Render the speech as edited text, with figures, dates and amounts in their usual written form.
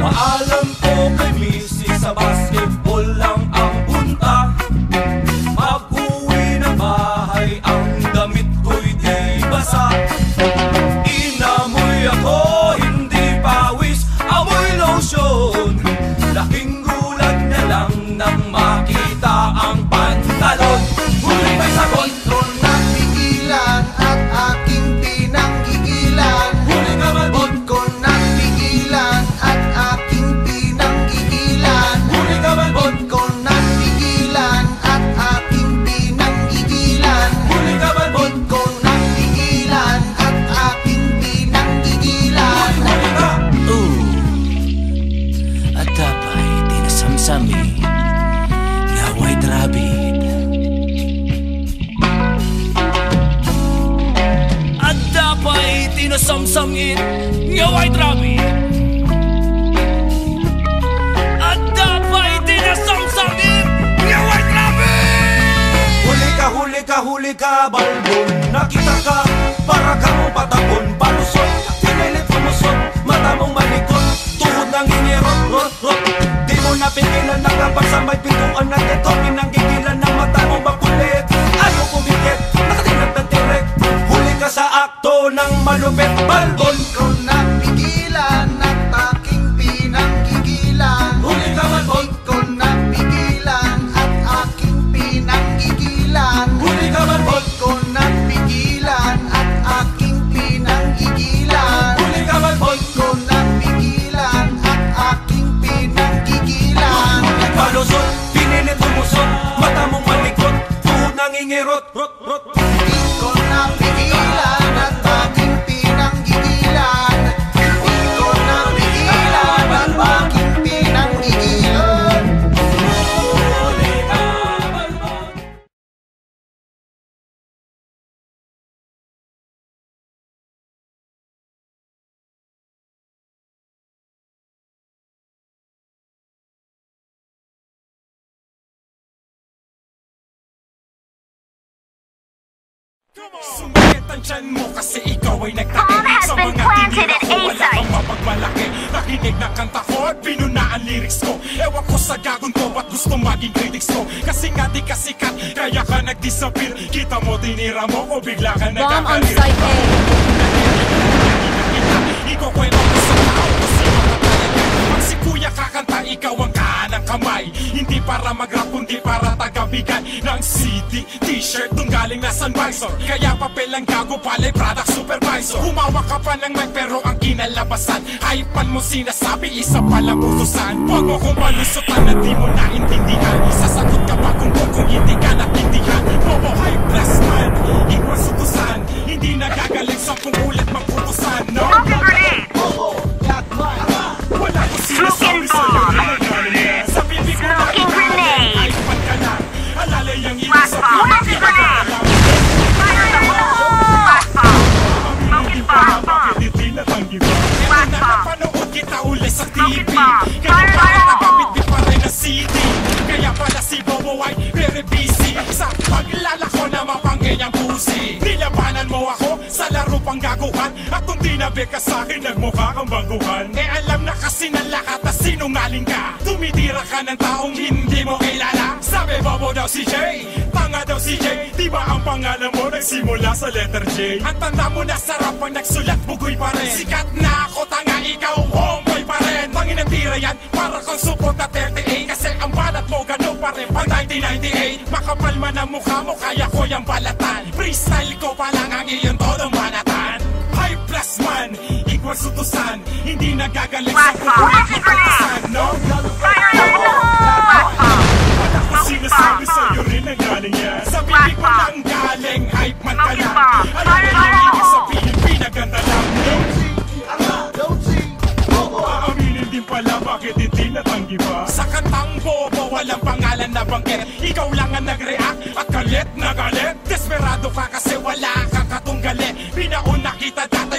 Paalam ko kay Missy, sa basketball lang ang punta. Pag-uwi ng bahay, ang damit ko'y di basa. Inamoy ako, hindi pawis, amoy lotion. Laking gulat na lang nang makita ang pantalon. Huli may sabon, Kon napigilan at aking pinanggigilan. huli ka malbon, Kon napigilan at aking pinanggigilan. huli ka malbon, Kon napigilan at aking pinanggigilan. huli ka malbon, Kon napigilan at aking pinanggigilan. huli ka. At dapat tinasamsami nga white rabbit. At dapat tinasamsangin nga white rabbit. At dapat tinasamsangin nga white rabbit. Huli ka, balbon. Nakita ka, para kang patapon. Balusot, pinilit lumusot, mata mong malikot, tuhod ng inirot, rot, rot. Di mo napigilan na kapag sa may pintuan ng ito. Pinanggigilan ng mata mong makulit. Ayaw kumikit, nakatingad ng tirek. Huli ka sa akto ng malupit, balbon. Kon napigilan at aking pinanggigilan. Huli ka, balbon. Kon napigilan at aking pinanggigilan. Huli ka, balbon. Kon napigilan at aking pinanggigilan. Huli ka, balbon. Kon napigilan at aking pinanggigilan. Balusot, pinilit lumusot, mata mong malikot, tuhod ng ingirot, rot, rot. Kon napigilan at aking pinanggigilan. Kon napigilan at aking pinanggigilan. Huli ka, balbon. Sumakit ang tiyan mo kasi ikaw ay nagtakip. Bomb has Sa been mga planted tinira at ko wala A-side. kang mapagmalaki. Nakinig na kanta ko at pinunaan lyrics ko. Ewan ko sa gagon ko ba't gusto maging critics ko. Kasi nga di ka sikat kaya ka nag-disappear. Kita mo tinira mo o bigla ka Bomb on nagkakalir. site A. Ikaw kwento ko sa tao kasi makatalaga. Pag si kuya kakanta ikaw ang kanang kamay. Hindi para mag-rap kundi para tagabigan ng CD, t-shirt nung galing na Sunvisor. Kaya papel ang gago palay product supervisor. Humawa ka pa ng mic pero ang kinalabasan hypean mo sinasabi isa palang utusan. Huwag mo kong palusutan na di mo naintindihan. Sasagot ka pa kung hindi ka natindihan. Bobo hype plus man, equals utusan. Hindi nagagaling sa kung ulit magputusan. No? Wala ko sinasabi sa'yo sa bibig mo na Smoking grenade. hypean ka lang. Alalay ang iyong Blast bomb. sabi. Fire in the hole! Blast bomb! Smoking bomb! Bakit hindi natanggi ba? Blast bomb. Napanood kita uli sa TV. Smoking bomb. Kaya Fire in the parang hole! nagamit pa rin ang CD. Kaya pala si Bobo ay very busy sa paglalako na mapangyayang pusi. Nilabanan mo ako sa laro pang gaguhan. At kung di nabi ka sa'kin, nagmukha kang baguhan. Eh alam na kasi ng lahat na sinungaling ka. Tumitira ka ng taong hindi mo kilala. Sabi Bobo daw si Jay, tanga daw si Jay. Di ba ang pangalan mo nagsimula sa letter J? Ang tanda mo na sarap pag nagsulat, bugoy pa rin. Sikat na ako, tanga ikaw, homeboy pa rin. Tangin ang tira yan, para kang support na 38. Kasi ang balat mo ganun pa rin pag 1998. Makapal man ang mukha mo, kaya ko yung balatan. Freestyle ko pa lang ang iyong todong banatan. High plus man, equals utusan. Hindi nagagaling sa Blast bomb. kukulit na utusan, no? Fire in the hole! Blast bomb! Wala ko sinasabi sa'yo rin ang galing yan. Sa bibig mo lang galing, hype man ka lang. Alam mo yung ibig sabihin, pinaganda lang. Aaminin din pala, bakit hindi natanggi ba? Sa kantang Bobo, walang pangalan na banggit. Ikaw lang ang nag-react at galit na galit. Desperado ka kasi wala kang katunggali. Pinauna kita dati,